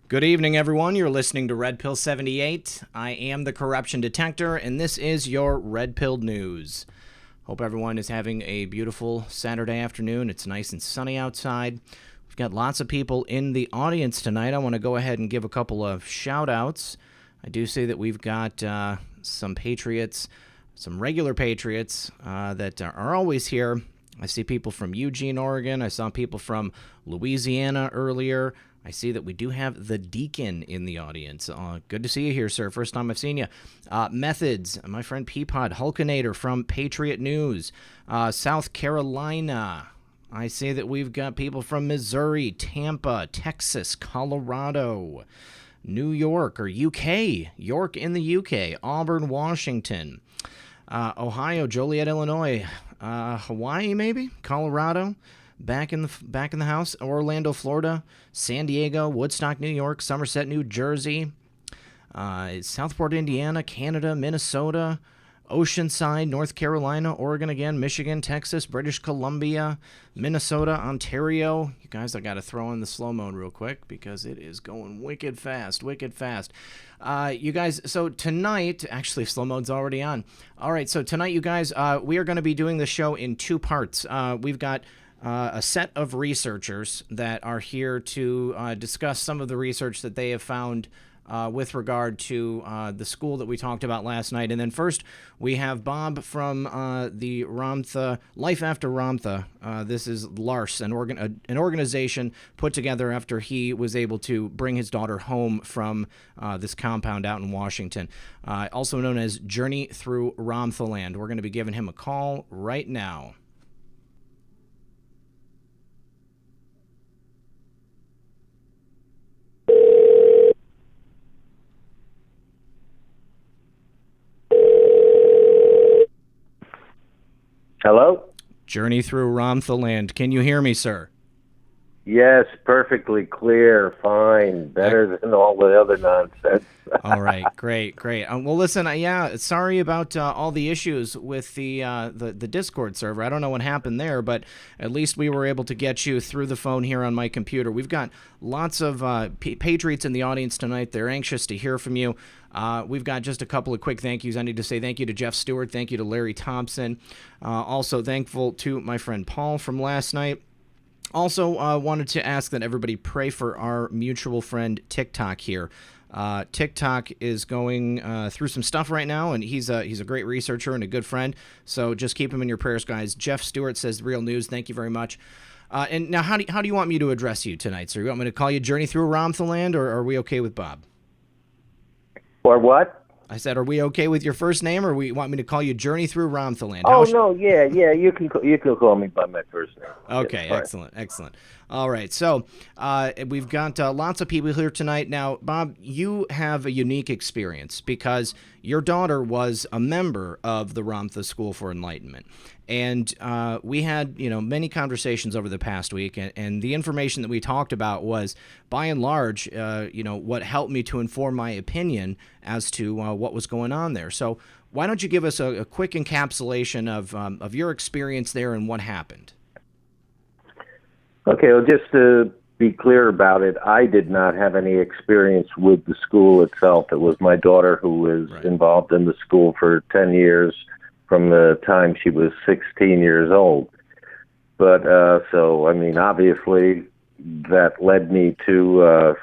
Good evening, everyone. You're listening to Red Pill 78. I am the Corruption Detector, and this is your Red Pill News. Hope everyone is having a beautiful Saturday afternoon. It's nice and sunny outside. We've got lots of people in the audience tonight. I want to go ahead and give a couple of shout-outs. I do see that we've got some patriots, some regular patriots that are always here. I see people from Eugene, Oregon. I saw people from Louisiana earlier. I see that we do have the Deacon in the audience. Good to see you here, sir. First time I've seen you. Methods, my friend Peapod, Hulkinator from Patriot News. South Carolina. I see that we've got people from Missouri, Tampa, Texas, Colorado, New York, or UK. York in the UK. Auburn, Washington. Ohio, Joliet, Illinois. Hawaii, maybe? Colorado. Back in the house, Orlando, Florida, San Diego, Woodstock, New York, Somerset, New Jersey, Southport, Indiana, Canada, Minnesota, Oceanside, North Carolina, Oregon again, Michigan, Texas, British Columbia, Minnesota, Ontario. You guys, I got to throw in the slow mode real quick because it is going wicked fast, wicked fast. You guys, so tonight, actually slow mode's already on. All right, so tonight, you guys, we are going to be doing the show in two parts. We've got a set of researchers that are here to discuss some of the research that they have found with regard to the school that we talked about last night. And then first, we have Bob from the Ramtha, Life After Ramtha. This is LARSE, an organization put together after he was able to bring his daughter home from this compound out in Washington, also known as Journey Through RamthaLand. We're going to be giving him a call right now. Hello? Journey Through RamthaLand. Can you hear me, sir? Yes, perfectly clear, fine, better than all the other nonsense. All right, great. Well, listen, yeah, sorry about all the issues with the Discord server. I don't know what happened there, but at least we were able to get you through the phone here on my computer. We've got lots of patriots in the audience tonight. They're anxious to hear from you. We've got just a couple of quick thank yous. I need to say thank you to Jeff Stewart. Thank you to Larry Thompson. Also thankful to my friend Paul from last night. Also wanted to ask that everybody pray for our mutual friend TikTok here. TikTok is going through some stuff right now, and he's a great researcher and a good friend. So just keep him in your prayers, guys. Jeff Stewart says real news. Thank you very much. And now, how do you want me to address you tonight, sir? You want me to call you Journey Through RamthaLand, or are we okay with Bob? Or what? I said, are we okay with your first name, or we want me to call you Journey Through RamthaLand? Oh, no, yeah, you can call me by my first name. Okay, excellent. All right, so we've got lots of people here tonight. Now, Bob, you have a unique experience because your daughter was a member of the Ramtha School for Enlightenment. And we had, many conversations over the past week, and the information that we talked about was, by and large, what helped me to inform my opinion as to what was going on there. So why don't you give us a quick encapsulation of your experience there and what happened? Okay, well, just to be clear about it, I did not have any experience with the school itself. It was my daughter who was involved in the school for 10 years. From the time she was 16 years old. But, obviously that led me to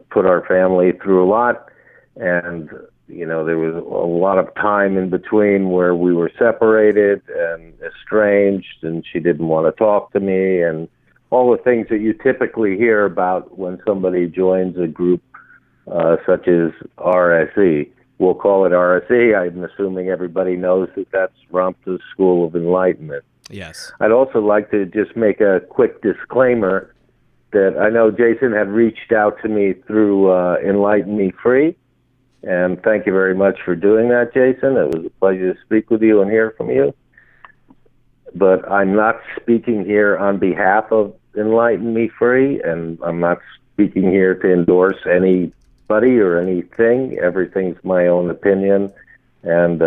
put our family through a lot. And, there was a lot of time in between where we were separated and estranged, and she didn't want to talk to me, and all the things that you typically hear about when somebody joins a group such as RSE. We'll call it RSE. I'm assuming everybody knows that that's Ramtha School of Enlightenment. Yes. I'd also like to just make a quick disclaimer that I know Jason had reached out to me through Enlighten Me Free, and thank you very much for doing that, Jason. It was a pleasure to speak with you and hear from you. But I'm not speaking here on behalf of Enlighten Me Free, and I'm not speaking here to endorse anybody or anything. Everything's my own opinion, and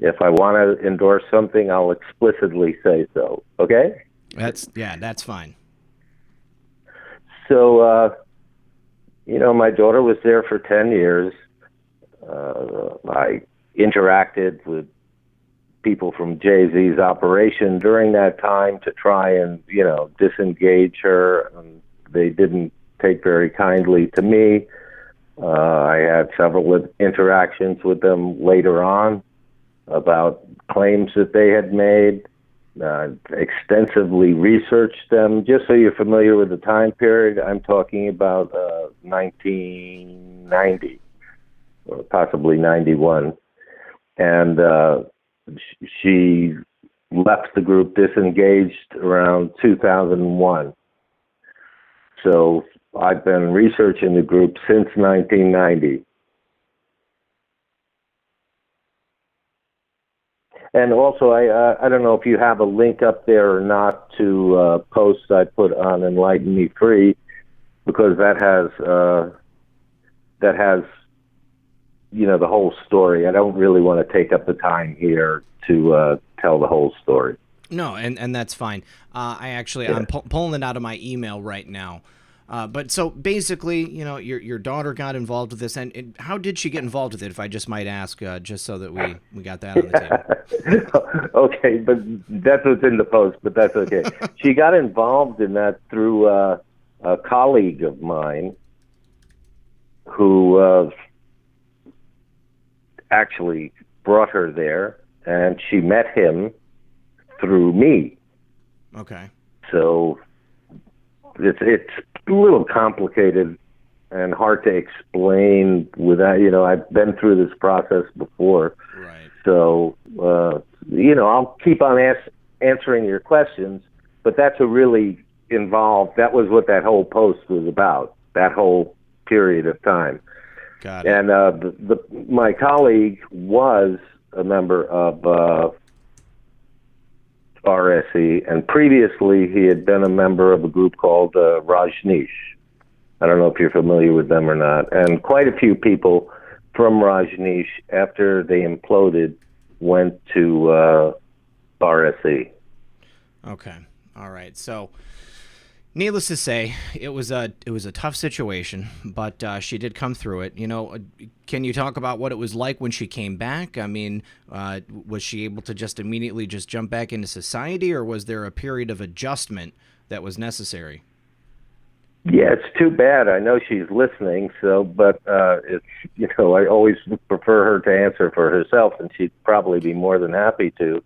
if I want to endorse something, I'll explicitly say so. Okay? That's fine. So, my daughter was there for 10 years. I interacted with people from Jay-Z's operation during that time to try and, disengage her. And they didn't take very kindly to me. I had several interactions with them later on about claims that they had made. Extensively researched them. Just so you're familiar with the time period, I'm talking about 1990 or possibly 91. And she left the group, disengaged around 2001. So I've been researching the group since 1990. And also, I don't know if you have a link up there or not to posts I put on Enlighten Me Free, because that has the whole story. I don't really want to take up the time here to tell the whole story. No, and that's fine. I'm pulling it out of my email right now. But so basically, your daughter got involved with this, and how did she get involved with it, if I just might ask, just so that we got that on the table? Okay, but that's what's in the post, but that's okay. She got involved in that through a colleague of mine who actually brought her there, and she met him through me. Okay. So it's a little complicated and hard to explain without, I've been through this process before. Right. So, I'll keep on answering your questions, but that's that was what that whole post was about, that whole period of time. Got it. And my colleague was a member of RSE, and previously he had been a member of a group called Rajneesh. I don't know if you're familiar with them or not. And quite a few people from Rajneesh, after they imploded, went to RSE. Okay. All right. So, needless to say, it was a tough situation, but she did come through it. Can you talk about what it was like when she came back? I mean, was she able to just immediately just jump back into society, or was there a period of adjustment that was necessary? Yeah, it's too bad. I know she's listening, but it's I always prefer her to answer for herself, and she'd probably be more than happy to.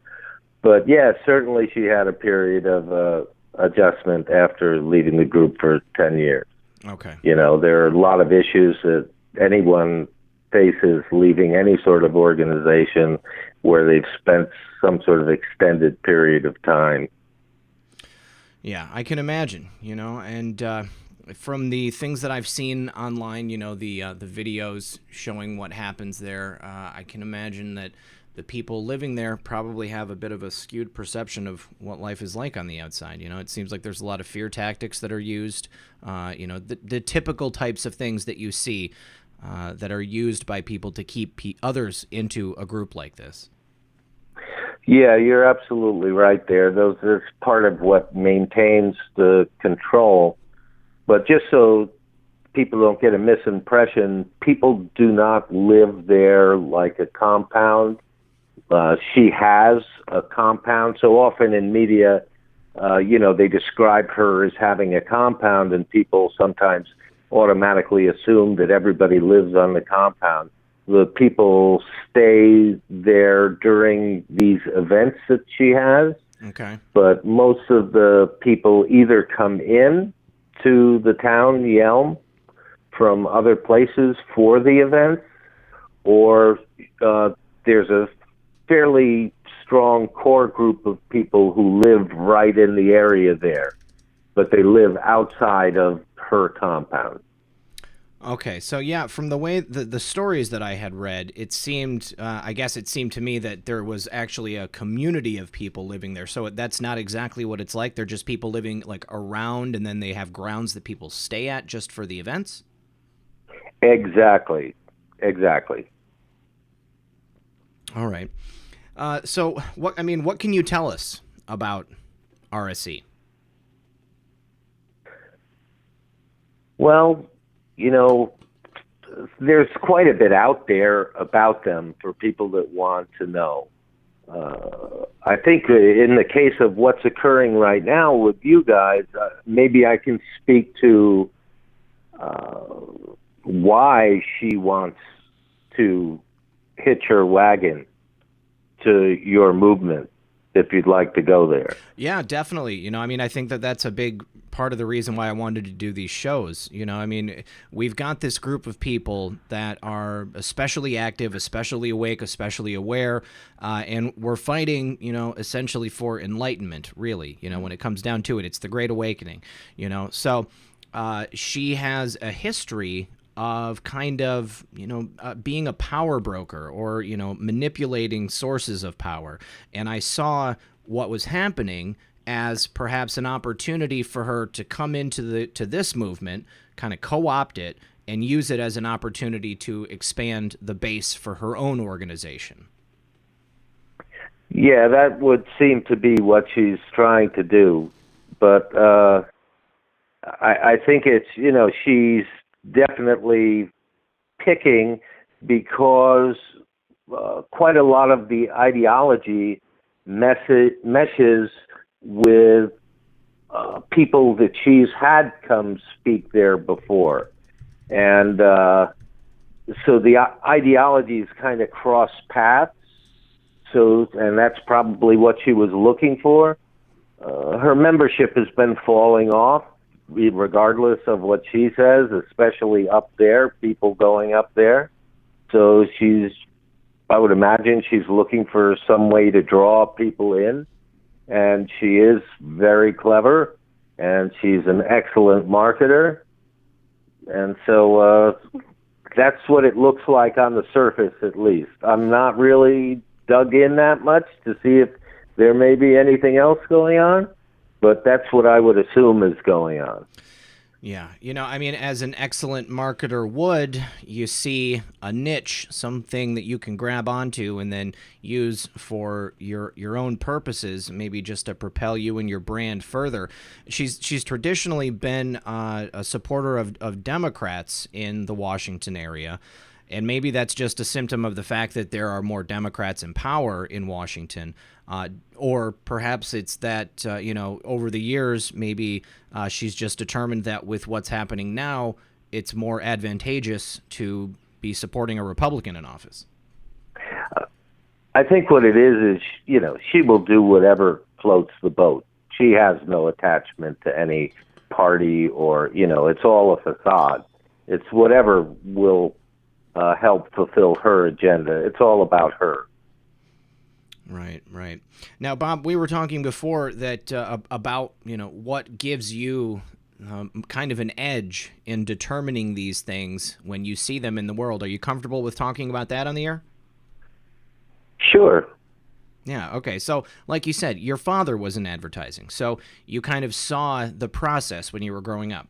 But yeah, certainly she had a period of adjustment after leaving the group for 10 years. Okay. There are a lot of issues that anyone faces leaving any sort of organization where they've spent some sort of extended period of time. Yeah, I can imagine, and from the things that I've seen online, the videos showing what happens there, I can imagine that the people living there probably have a bit of a skewed perception of what life is like on the outside. It seems like there's a lot of fear tactics that are used, the typical types of things that you see that are used by people to keep others into a group like this. Yeah, you're absolutely right there. That's part of what maintains the control. But just so people don't get a misimpression, people do not live there like a compound. She has a compound. So often in media, they describe her as having a compound, and people sometimes automatically assume that everybody lives on the compound. The people stay there during these events that she has. Okay. But most of the people either come in to the town, Yelm, from other places for the events, or there's a fairly strong core group of people who live right in the area there, but they live outside of her compound. Okay, so yeah, from the way the stories that I had read, it seemed, it seemed to me that there was actually a community of people living there. So that's not exactly what it's like. They're just people living like around, and then they have grounds that people stay at just for the events? Exactly. All right. So what can you tell us about RSE? Well, there's quite a bit out there about them for people that want to know. I think in the case of what's occurring right now with you guys, maybe I can speak to why she wants to hitch her wagon to your movement, if you'd like to go there. Yeah, definitely. I think that that's a big part of the reason why I wanted to do these shows. We've got this group of people that are especially active, especially awake, especially aware, and we're fighting, essentially for enlightenment, really. When it comes down to it, it's the Great Awakening, So she has a history of kind of, being a power broker or, manipulating sources of power. And I saw what was happening as perhaps an opportunity for her to come into this movement, kind of co-opt it, and use it as an opportunity to expand the base for her own organization. Yeah, that would seem to be what she's trying to do. But I think it's, she's definitely picking because quite a lot of the ideology meshes with people that she's had come speak there before. And so the ideologies kind of cross paths. And that's probably what she was looking for. Her membership has been falling off, regardless of what she says, especially up there, people going up there. So I would imagine she's looking for some way to draw people in. And she is very clever, and she's an excellent marketer. And so that's what it looks like on the surface, at least. I'm not really dug in that much to see if there may be anything else going on, but that's what I would assume is going on. Yeah. As an excellent marketer would, you see a niche, something that you can grab onto and then use for your own purposes, maybe just to propel you and your brand further. She's traditionally been a supporter of Democrats in the Washington area. And maybe that's just a symptom of the fact that there are more Democrats in power in Washington. Or perhaps it's that, over the years, maybe she's just determined that with what's happening now, it's more advantageous to be supporting a Republican in office. I think what it is, she will do whatever floats the boat. She has no attachment to any party or, it's all a facade. It's whatever will help fulfill her agenda. It's all about her. Right. Now, Bob, we were talking before that about, what gives you kind of an edge in determining these things when you see them in the world. Are you comfortable with talking about that on the air? Sure. Yeah, okay. So, like you said, your father was in advertising, so you kind of saw the process when you were growing up.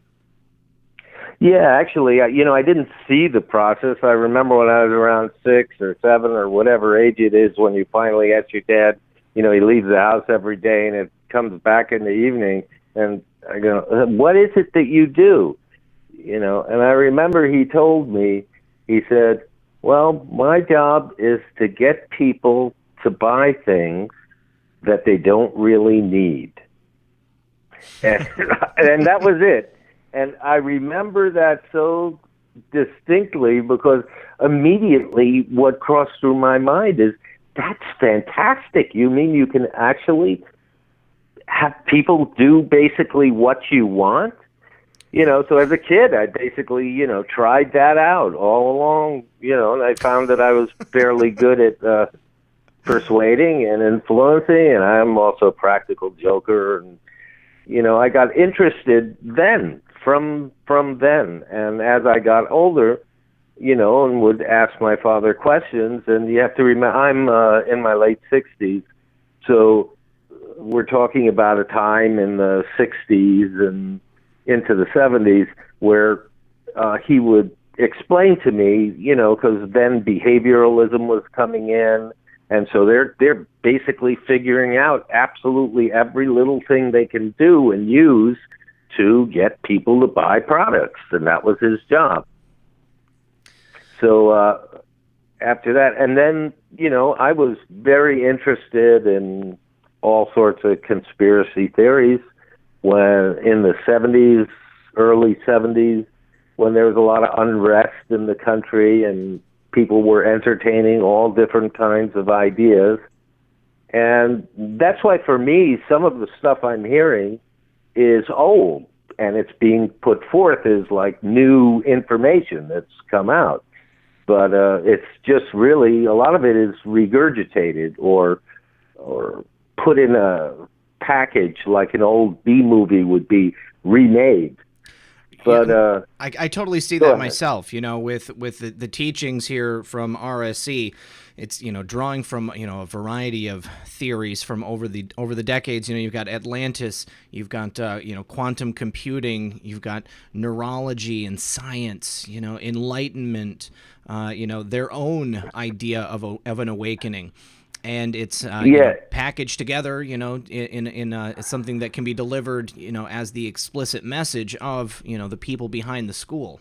Yeah, actually, I didn't see the process. I remember when I was around 6 or 7 or whatever age it is when you finally ask your dad, he leaves the house every day and it comes back in the evening. And I go, what is it that you do? And I remember he told me, he said, well, my job is to get people to buy things that they don't really need. And that was it. And I remember that so distinctly because immediately what crossed through my mind is, that's fantastic. You mean you can actually have people do basically what you want? So as a kid, I basically, tried that out all along, and I found that I was fairly good at persuading and influencing, and I'm also a practical joker. And, I got interested then. From then, and as I got older, and would ask my father questions, and you have to remember, I'm in my late 60s, so we're talking about a time in the 60s and into the 70s where he would explain to me, because then behavioralism was coming in, and so they're basically figuring out absolutely every little thing they can do and use to get people to buy products, and that was his job. So after that, and then, I was very interested in all sorts of conspiracy theories when in the 70s, early 70s, when there was a lot of unrest in the country and people were entertaining all different kinds of ideas. And that's why, for me, some of the stuff I'm hearing is old, and it's being put forth as like new information that's come out. But it's just really, a lot of it is regurgitated or put in a package like an old B movie would be remade. But I totally see that myself, with the teachings here from RSC. It's, drawing from, a variety of theories from over the decades. You've got Atlantis, you've got, quantum computing, you've got neurology and science, Enlightenment, their own idea of an awakening. And it's packaged together, in something that can be delivered, as the explicit message of, the people behind the school.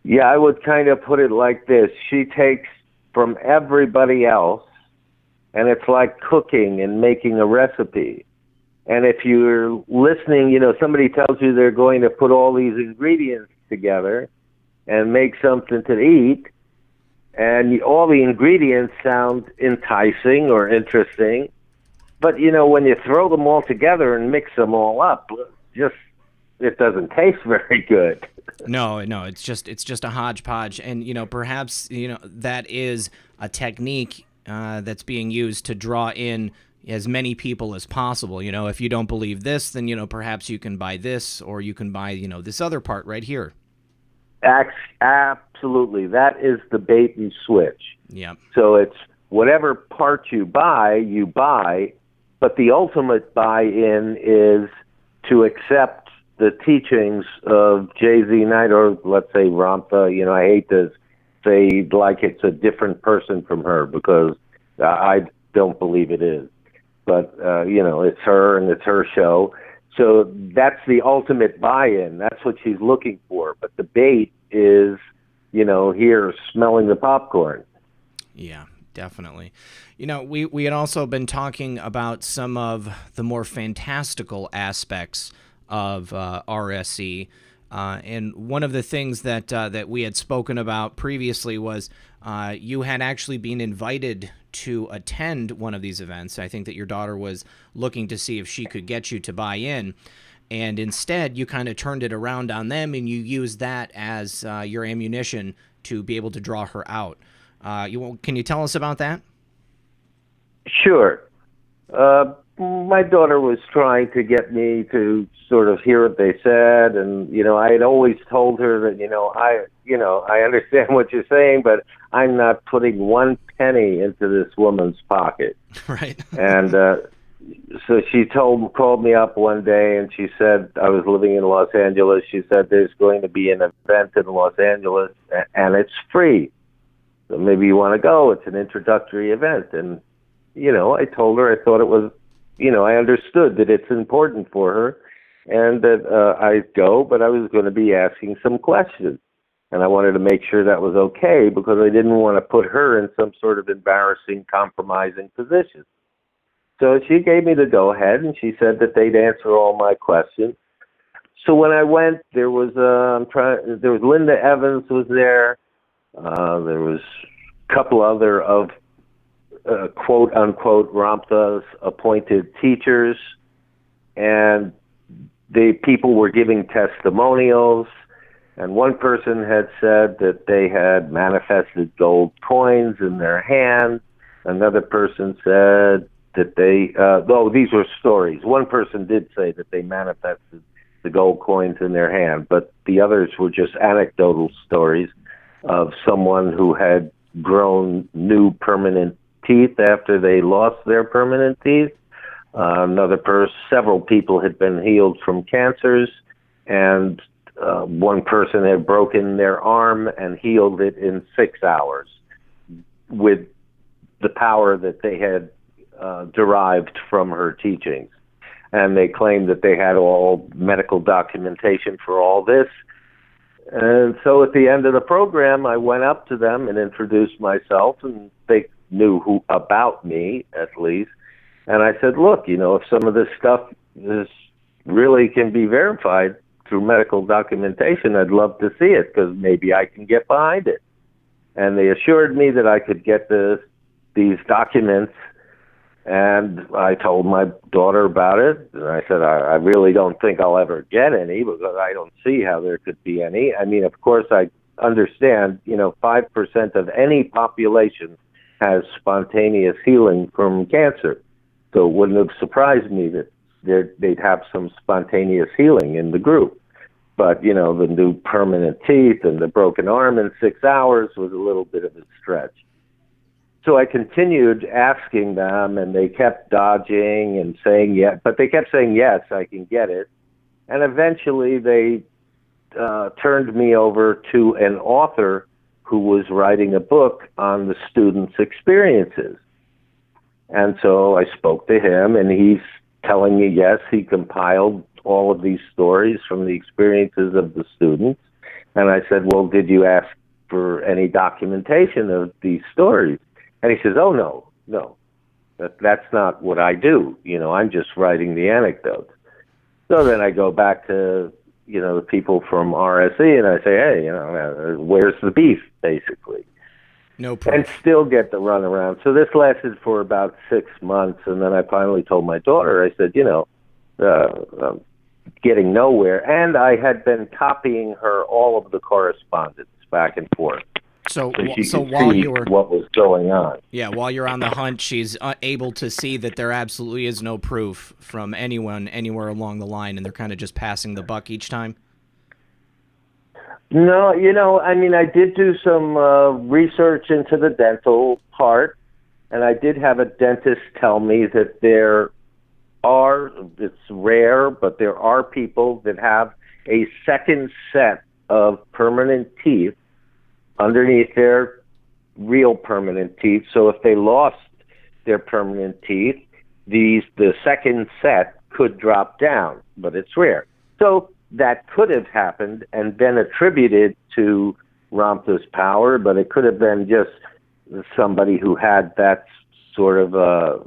Yeah, I would kind of put it like this. She takes from everybody else, and it's like cooking and making a recipe. And if you're listening, somebody tells you they're going to put all these ingredients together and make something to eat, and all the ingredients sound enticing or interesting, but when you throw them all together and mix them all up, it doesn't taste very good. No, it's just a hodgepodge, and perhaps that is a technique that's being used to draw in as many people as possible. If you don't believe this, then perhaps you can buy this, or you can buy this other part right here. Absolutely. That is the bait and switch. Yeah. So it's whatever part you buy, but the ultimate buy-in is to accept the teachings of J.Z. Knight, or let's say Ramtha. I hate to say like it's a different person from her, because I don't believe it is. But, it's her and it's her show. So that's the ultimate buy-in. That's what she's looking for. But the bait is, here smelling the popcorn. Yeah, definitely. We had also been talking about some of the more fantastical aspects of RSE. And one of the things that we had spoken about previously was you had actually been invited to attend one of these events. I think that your daughter was looking to see if she could get you to buy in, and instead you kind of turned it around on them, and you used that as your ammunition to be able to draw her out. Can you tell us about that? Sure. My daughter was trying to get me to sort of hear what they said, and I had always told her that I understand what you're saying, but I'm not putting one penny into this woman's pocket. Right. And so she called me up one day, and she said, I was living in Los Angeles. She said, there's going to be an event in Los Angeles, and it's free. So maybe you want to go. It's an introductory event. And I told her I thought it was. I understood that it's important for her, and that I'd go, but I was going to be asking some questions. And I wanted to make sure that was okay, because I didn't want to put her in some sort of embarrassing, compromising position. So she gave me the go-ahead, and she said that they'd answer all my questions. So when I went, there was Linda Evans was there. There was a couple other of quote-unquote Ramtha's appointed teachers, and the people were giving testimonials, and one person had said that they had manifested gold coins in their hand. Another person said that these were stories. One person did say that they manifested the gold coins in their hand, but the others were just anecdotal stories of someone who had grown new permanent teeth after they lost their permanent teeth. Several people had been healed from cancers, and one person had broken their arm and healed it in 6 hours with the power that they had derived from her teachings. and they claimed that they had all medical documentation for all this. And so at the end of the program, I went up to them and introduced myself, and they knew who about me, at least. And I said, look, if some of this stuff is really can be verified through medical documentation, I'd love to see it, because maybe I can get behind it. And they assured me that I could get these documents. And I told my daughter about it, and I said, I really don't think I'll ever get any, because I don't see how there could be any. I mean, of course, I understand, 5% of any population has spontaneous healing from cancer. So it wouldn't have surprised me that they'd have some spontaneous healing in the group. But, the new permanent teeth and the broken arm in 6 hours was a little bit of a stretch. So I continued asking them, and they kept dodging and saying yes, but they kept saying, yes, I can get it. And eventually they turned me over to an author who was writing a book on the students' experiences. And so I spoke to him, and he's telling me, yes, he compiled all of these stories from the experiences of the students. And I said, well, did you ask for any documentation of these stories? And he says, oh, no, that's not what I do. I'm just writing the anecdotes. So then I go back to, the people from RSE, and I say, hey, where's the beef, basically? No proof. And still get the runaround. So this lasted for about 6 months, and then I finally told my daughter, I said, I'm getting nowhere. And I had been copying her all of the correspondence back and forth. So so while you were what was going on. Yeah, while you're on the hunt, she's able to see that there absolutely is no proof from anyone anywhere along the line, and they're kind of just passing the buck each time. No, I did do some research into the dental part, and I did have a dentist tell me that it's rare, but there are people that have a second set of permanent teeth underneath their real permanent teeth. So if they lost their permanent teeth, the second set could drop down, but it's rare. So that could have happened and been attributed to Ramtha's power, but it could have been just somebody who had that sort of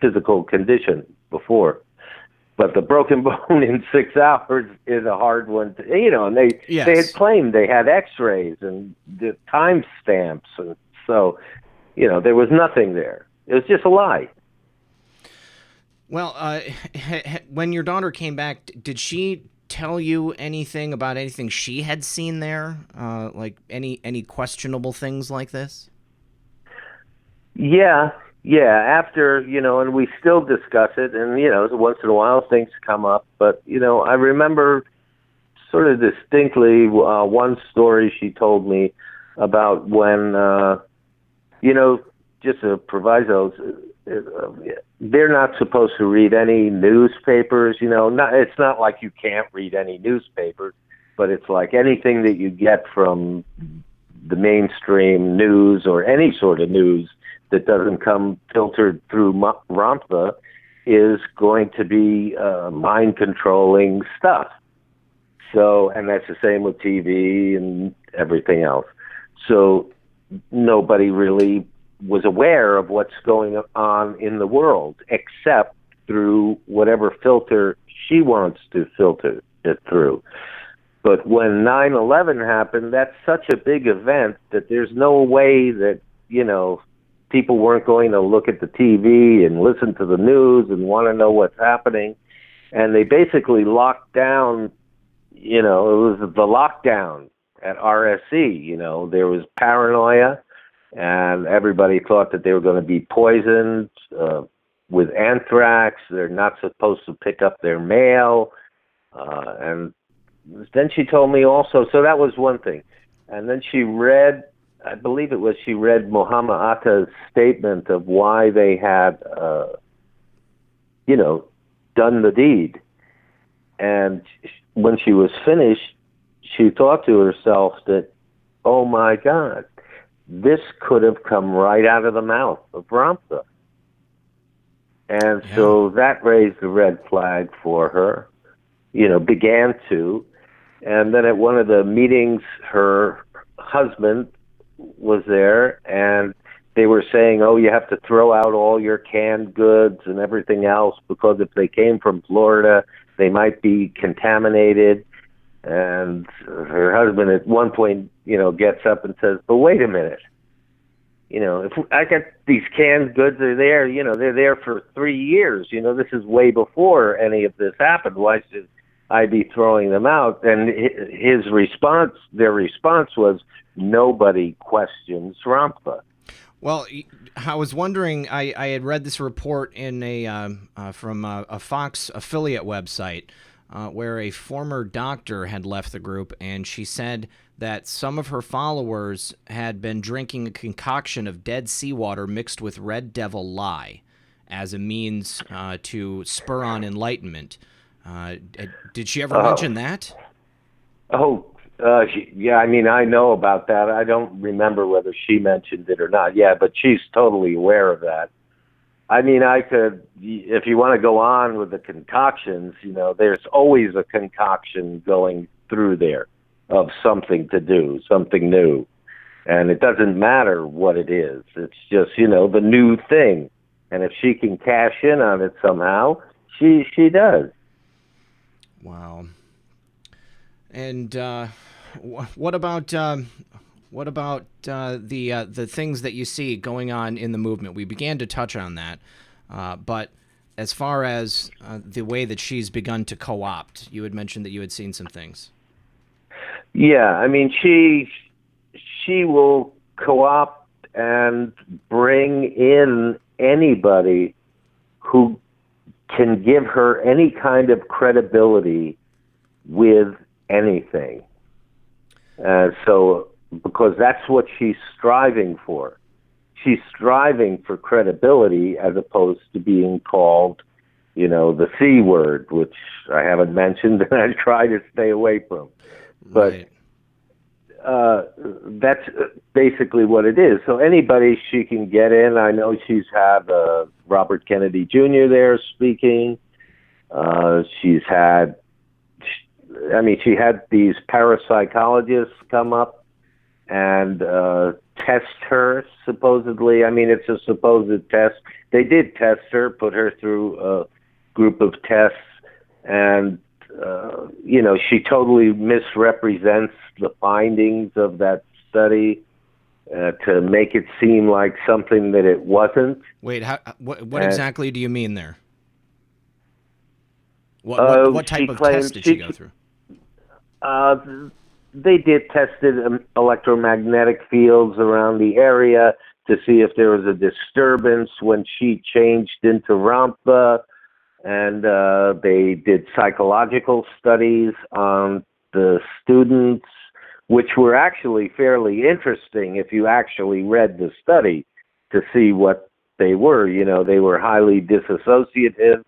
physical condition before. But the broken bone in 6 hours is a hard one to, and they had claimed they had x-rays and the time stamps. And so, there was nothing there. It was just a lie. Well, when your daughter came back, did she tell you anything about anything she had seen there? Like any questionable things like this? Yeah. After, and we still discuss it, and, once in a while things come up. But, I remember sort of distinctly one story she told me about when, just a proviso, they're not supposed to read any newspapers, it's not like you can't read any newspapers, but it's like anything that you get from the mainstream news or any sort of news that doesn't come filtered through Ramtha is going to be mind-controlling stuff. So, and that's the same with TV and everything else. So nobody really was aware of what's going on in the world except through whatever filter she wants to filter it through. But when 9/11 happened, that's such a big event that there's no way that, people weren't going to look at the TV and listen to the news and want to know what's happening. And they basically locked down, it was the lockdown at RSE. There was paranoia, and everybody thought that they were going to be poisoned with anthrax. They're not supposed to pick up their mail. And then she told me also, so that was one thing. And then she read, I believe it was, she read Muhammad Atta's statement of why they had, done the deed. And when she was finished, she thought to herself that, oh my God, this could have come right out of the mouth of Ramtha. And so that raised a red flag for her, began to. And then at one of the meetings, her husband was there, and they were saying, oh, you have to throw out all your canned goods and everything else, because if they came from Florida, they might be contaminated. And her husband at one point, gets up and says, but wait a minute. If I got these canned goods, they're there for 3 years. This is way before any of this happened. Why should I be throwing them out? And their response was, nobody questions Ramtha. Well, I was wondering, I had read this report in from a Fox affiliate website where a former doctor had left the group, and she said that some of her followers had been drinking a concoction of dead seawater mixed with red devil lye as a means to spur on enlightenment. Did she ever mention that? Yeah, I know about that. I don't remember whether she mentioned it or not. Yeah, but she's totally aware of that. I could, if you want to go on with the concoctions, there's always a concoction going through there of something to do, something new. And it doesn't matter what it is. It's just, the new thing. And if she can cash in on it somehow, she does. Wow. And what about the things that you see going on in the movement? We began to touch on that, but as far as the way that she's begun to co-opt, you had mentioned that you had seen some things. Yeah, she will co-opt and bring in anybody who can give her any kind of credibility with anything. Because that's what she's striving for. She's striving for credibility as opposed to being called, the C word, which I haven't mentioned and I try to stay away from. But that's basically what it is. So anybody she can get in. I know she's had Robert Kennedy Jr. there speaking. She had these parapsychologists come up and test her, supposedly. It's a supposed test. They did test her, put her through a group of tests, and, she totally misrepresents the findings of that study to make it seem like something that it wasn't. Wait, what exactly do you mean there? What type of test did she go through? They did tested electromagnetic fields around the area to see if there was a disturbance when she changed into Ramtha, and they did psychological studies on the students, which were actually fairly interesting if you actually read the study to see what they were. They were highly disassociative,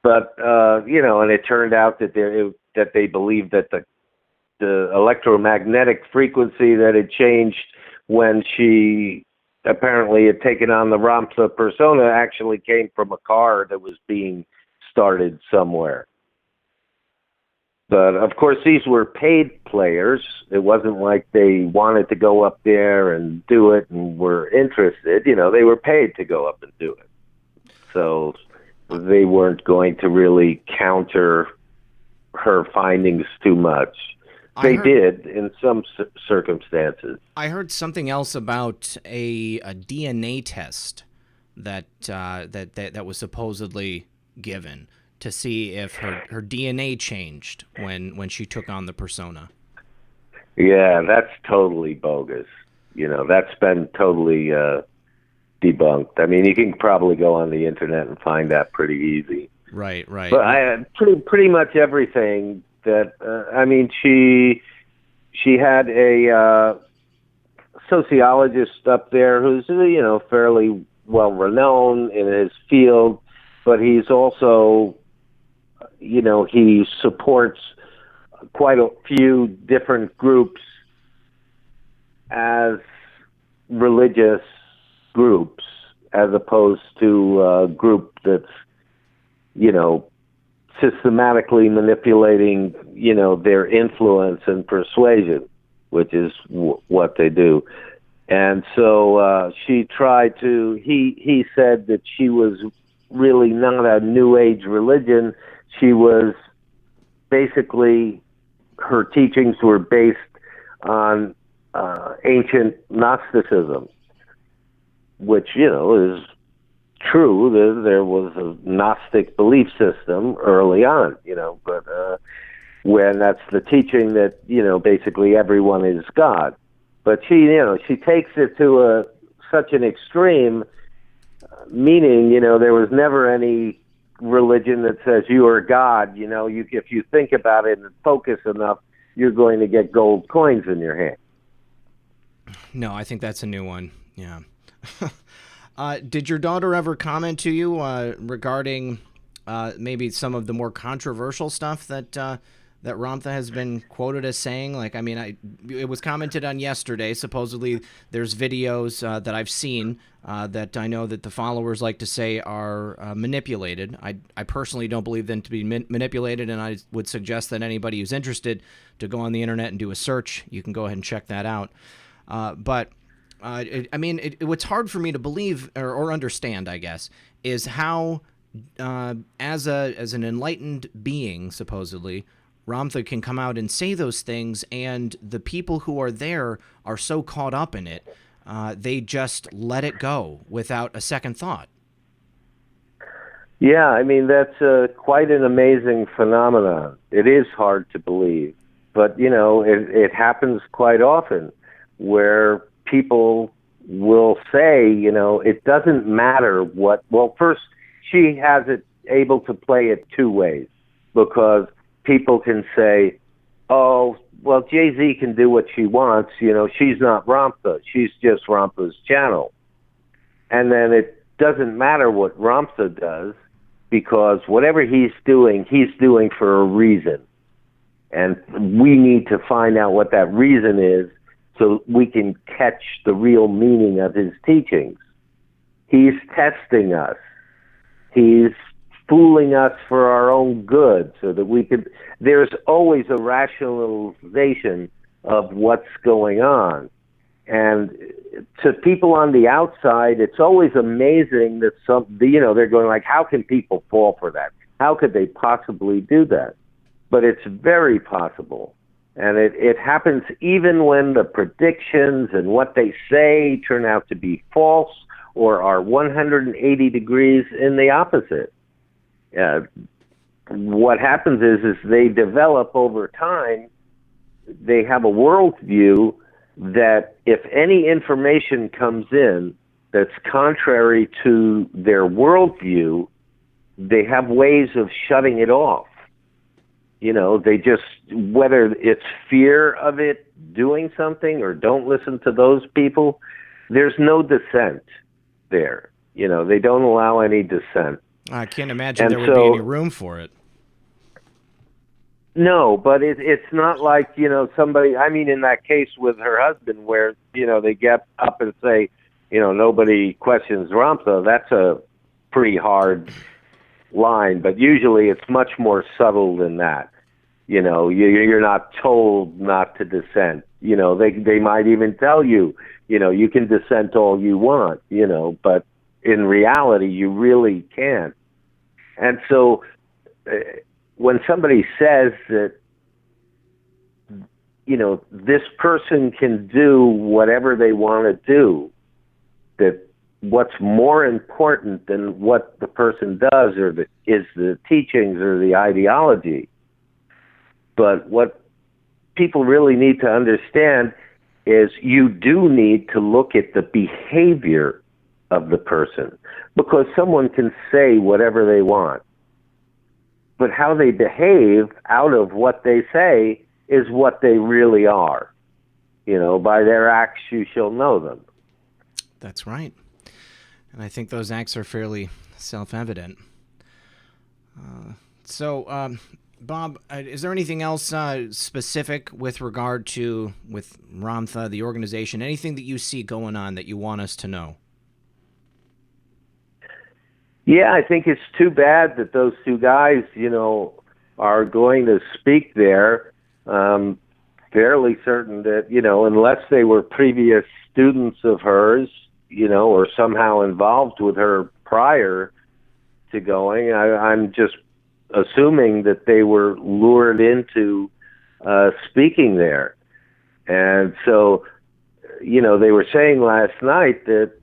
but and it turned out that they believed that the electromagnetic frequency that had changed when she apparently had taken on the Ramtha persona actually came from a car that was being started somewhere. But of course, these were paid players. It wasn't like they wanted to go up there and do it and were interested. They were paid to go up and do it. So they weren't going to really counter her findings too much. They did in some circumstances. I heard something else about a DNA test that was supposedly given to see if her DNA changed when she took on the persona. Yeah, that's totally bogus. That's been totally debunked. You can probably go on the internet and find that pretty easy. Right. But I had pretty much everything that she had a sociologist up there who's fairly well renowned in his field, but he's also he supports quite a few different groups as religious groups, as opposed to a group that's, systematically manipulating, their influence and persuasion, which is what they do. And so she tried to, he said that she was really not a New Age religion. She was basically, her teachings were based on ancient Gnosticism, which, is true. There was a Gnostic belief system early on, but when that's the teaching that, basically everyone is God. But she takes it to such an extreme, meaning, there was never any religion that says you are God. If you think about it and focus enough, you're going to get gold coins in your hand. No, I think that's a new one. Yeah. Did your daughter ever comment to you regarding maybe some of the more controversial stuff that Ramtha has been quoted as saying? Like, I mean, it was commented on yesterday. Supposedly, there's videos that I've seen that I know that the followers like to say are manipulated. I personally don't believe them to be manipulated, and I would suggest that anybody who's interested to go on the internet and do a search. You can go ahead and check that out. But what's hard for me to believe or understand, I guess, is how, as an enlightened being, supposedly, Ramtha can come out and say those things, and the people who are there are so caught up in it, they just let it go without a second thought. Yeah, I mean, that's quite an amazing phenomenon. It is hard to believe, but, it happens quite often where people will say, it doesn't matter what. Well, first, she has it able to play it two ways, because people can say, oh, well, Jay-Z can do what she wants. She's not Ramtha. She's just Ramtha's channel. And then it doesn't matter what Ramtha does, because whatever he's doing for a reason. And we need to find out what that reason is so we can catch the real meaning of his teachings. He's testing us. He's fooling us for our own good so that we could. There's always a rationalization of what's going on. And to people on the outside, it's always amazing that they're going like, how can people fall for that? How could they possibly do that? But it's very possible. And it happens even when the predictions and what they say turn out to be false or are 180 degrees in the opposite. What happens is they develop over time. They have a worldview that if any information comes in that's contrary to their worldview, they have ways of shutting it off. They just, whether it's fear of it doing something or don't listen to those people, there's no dissent there. They don't allow any dissent. I can't imagine there would be any room for it. No, but it's not like, somebody, I mean, in that case with her husband where, they get up and say, nobody questions Ramtha, that's a pretty hard line, but usually it's much more subtle than that. You're not told not to dissent. They might even tell you, you can dissent all you want, but in reality, you really can't. And so when somebody says that, this person can do whatever they want to do, that what's more important than what the person does is the teachings or the ideology. But what people really need to understand is you do need to look at the behavior of the person, because someone can say whatever they want, but how they behave out of what they say is what they really are. By their acts you shall know them. That's right. And I think those acts are fairly self-evident. So, Bob, is there anything else specific with regard to with Ramtha, the organization, anything that you see going on that you want us to know? Yeah, I think it's too bad that those two guys, are going to speak there. Fairly certain that, unless they were previous students of hers, or somehow involved with her prior to going, I'm just assuming that they were lured into speaking there. And so, they were saying last night that,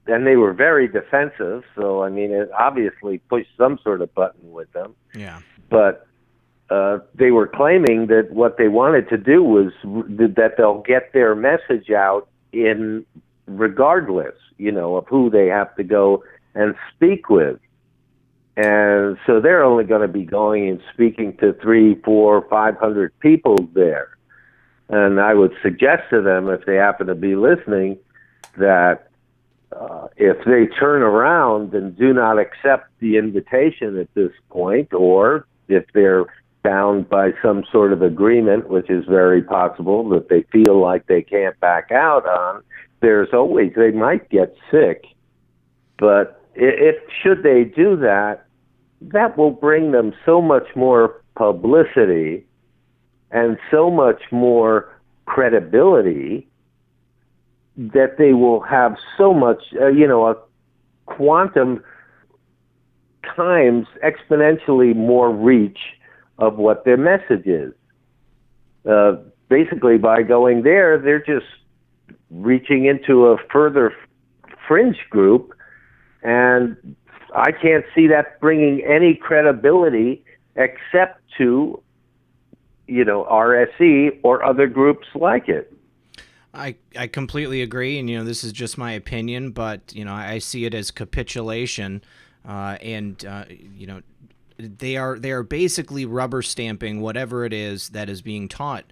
and they were very defensive. So, I mean, it obviously pushed some sort of button with them. Yeah. But they were claiming that what they wanted to do was that they'll get their message out in regardless, of who they have to go and speak with. And so they're only going to be going and speaking to 300, 400, 500 people there. And I would suggest to them, if they happen to be listening, that if they turn around and do not accept the invitation at this point, or if they're bound by some sort of agreement, which is very possible, that they feel like they can't back out on, they might get sick. But if should they do that, that will bring them so much more publicity and so much more credibility that they will have so much, a quantum times exponentially more reach of what their message is. Basically, by going there, they're just reaching into a further fringe group, and I can't see that bringing any credibility except to, RSE or other groups like it. I completely agree, and this is just my opinion, but I see it as capitulation, and they are basically rubber stamping whatever it is that is being taught